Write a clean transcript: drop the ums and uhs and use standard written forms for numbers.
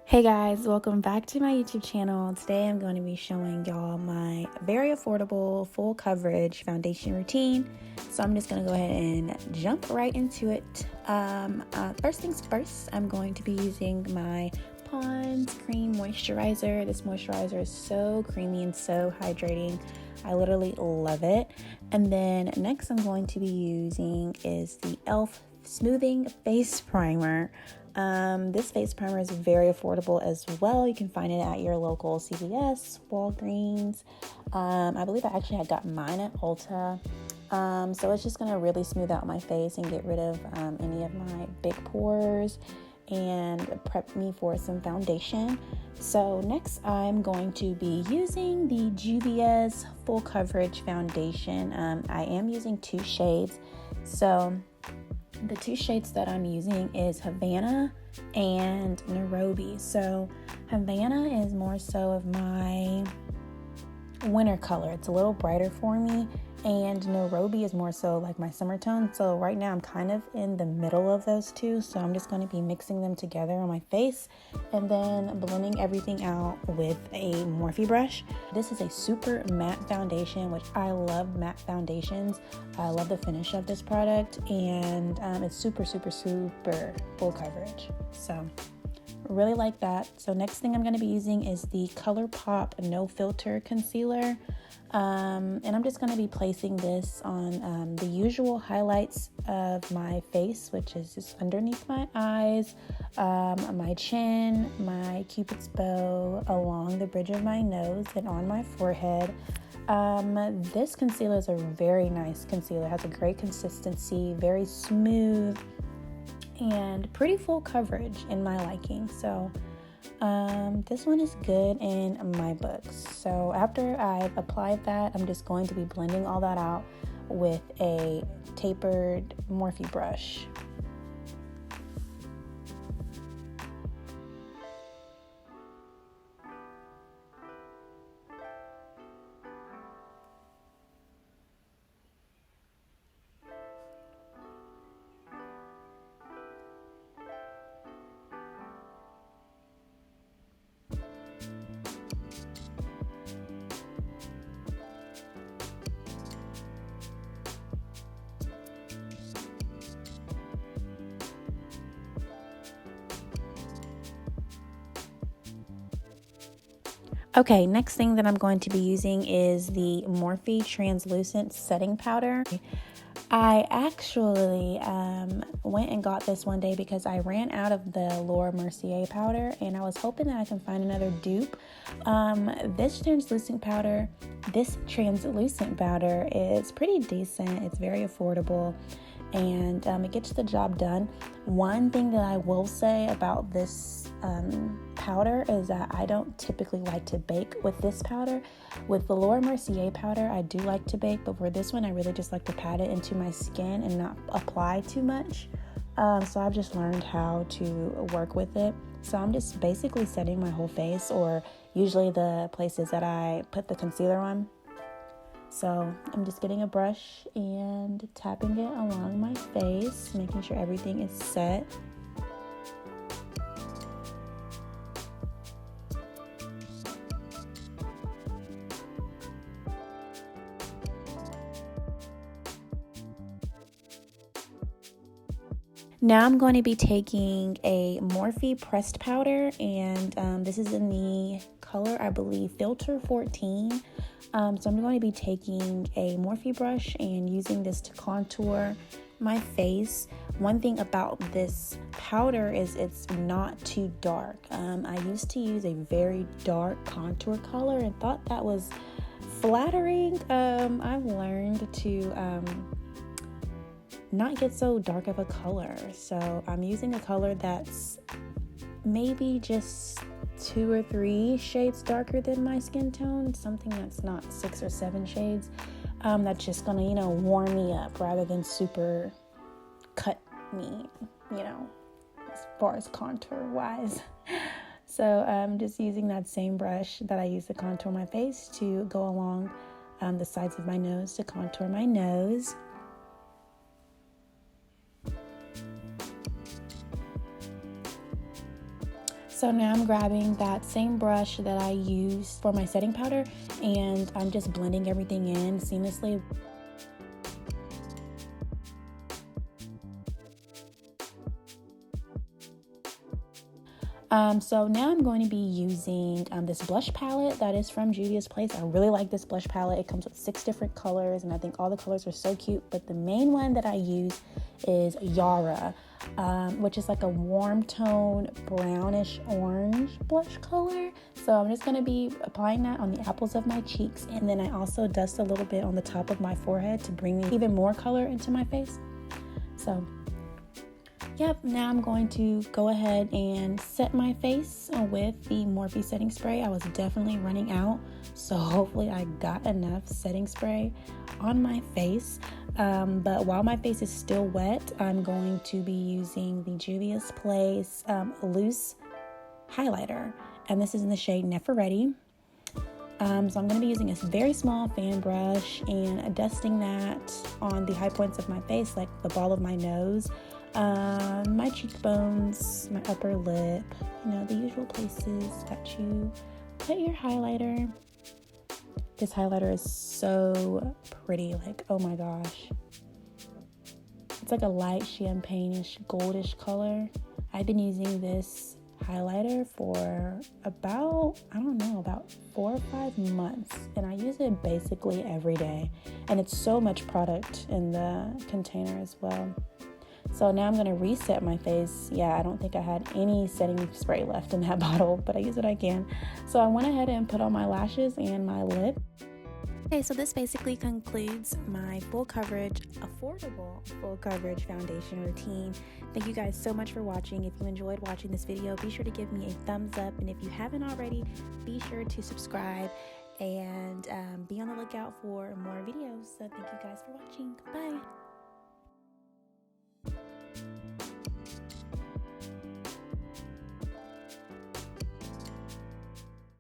Hey guys, welcome back to my YouTube channel. Today I'm going to be showing y'all my very affordable full coverage foundation routine. So I'm just going to go ahead and jump right into it. First things first, I'm going to be using my Pond's Cream Moisturizer. This moisturizer is so creamy and so hydrating. I literally love it. And then next I'm going to be using is the e.l.f. Smoothing Face Primer. This face primer is very affordable as well. You can find it at your local CVS, Walgreens. I believe I actually had got mine at Ulta. So it's just going to really smooth out my face and get rid of any of my big pores and prep me for some foundation. So next I'm going to be using the Juvias Full Coverage Foundation. I am using two shades. So the two shades that I'm using is Havanna and Narobi. So Havanna is more so of my winter color. It's a little brighter for me. And Narobi is more so like my summer tone. So right now I'm kind of in the middle of those two. So I'm just going to be mixing them together on my face and then blending everything out with a Morphe brush. This is a super matte foundation, which I love matte foundations. I love the finish of this product, and it's super full coverage. So really like that. So next thing I'm going to be using is the ColourPop No Filter Concealer. And I'm just going to be placing this on the usual highlights of my face, which is just underneath my eyes, my chin, my cupid's bow, along the bridge of my nose, and on my forehead. This concealer is a very nice concealer. It has a great consistency, very smooth, and pretty full coverage in my liking. So this one is good in my books. So after I've applied that, I'm just going to be blending all that out with a tapered Morphe brush. Okay, next thing that I'm going to be using is the Morphe Translucent Setting Powder. I actually went and got this one day because I ran out of the Laura Mercier powder, and I was hoping that I can find another dupe. This translucent powder is pretty decent. It's very affordable, and it gets the job done. One thing that I will say about this powder is that I don't typically like to bake with this powder. With the Laura Mercier powder, I do like to bake, but for this one, I really just like to pat it into my skin and not apply too much. So I've just learned how to work with it. So I'm just basically setting my whole face, or usually the places that I put the concealer on. So I'm just getting a brush and tapping it along my face, making sure everything is set. Now I'm going to be taking a Morphe pressed powder, and this is in the color, I believe, Filter 14. So I'm going to be taking a Morphe brush and using this to contour my face. One thing about this powder is it's not too dark. I used to use a very dark contour color and thought that was flattering. I've learned to not get so dark of a color. So I'm using a color that's maybe just 2 or 3 shades darker than my skin tone, something that's not 6 or 7 shades. That's just gonna, warm me up rather than super cut me, as far as contour wise. So I'm just using that same brush that I use to contour my face to go along the sides of my nose to contour my nose. So now I'm grabbing that same brush that I used for my setting powder, and I'm just blending everything in seamlessly. So now I'm going to be using this blush palette that is from Juvia's Place. I really like this blush palette. It comes with 6 different colors, and I think all the colors are so cute. But the main one that I use is Yara, which is like a warm tone brownish orange blush color. So I'm just going to be applying that on the apples of my cheeks, and then I also dust a little bit on the top of my forehead to bring even more color into my face. So yep, now I'm going to go ahead and set my face with the Morphe setting spray. I was definitely running out, so hopefully I got enough setting spray on my face. But while my face is still wet, I'm going to be using the Juvia's Place loose highlighter, and this is in the shade Nefferetti. So I'm going to be using a very small fan brush and dusting that on the high points of my face, like the ball of my nose, my cheekbones, my upper lip, you know, the usual places that you put your highlighter. This highlighter is so pretty, like, oh my gosh. It's like a light champagne-ish, goldish color. I've been using this highlighter for about 4 or 5 months, and I use it basically every day, and it's so much product in the container as well. So now I'm going to reset my face. Yeah, I don't think I had any setting spray left in that bottle, but I use what I can. So I went ahead and put on my lashes and my lip. Okay, so this basically concludes my full coverage, affordable full coverage foundation routine. Thank you guys so much for watching. If you enjoyed watching this video, be sure to give me a thumbs up. And if you haven't already, be sure to subscribe and be on the lookout for more videos. So thank you guys for watching. Bye.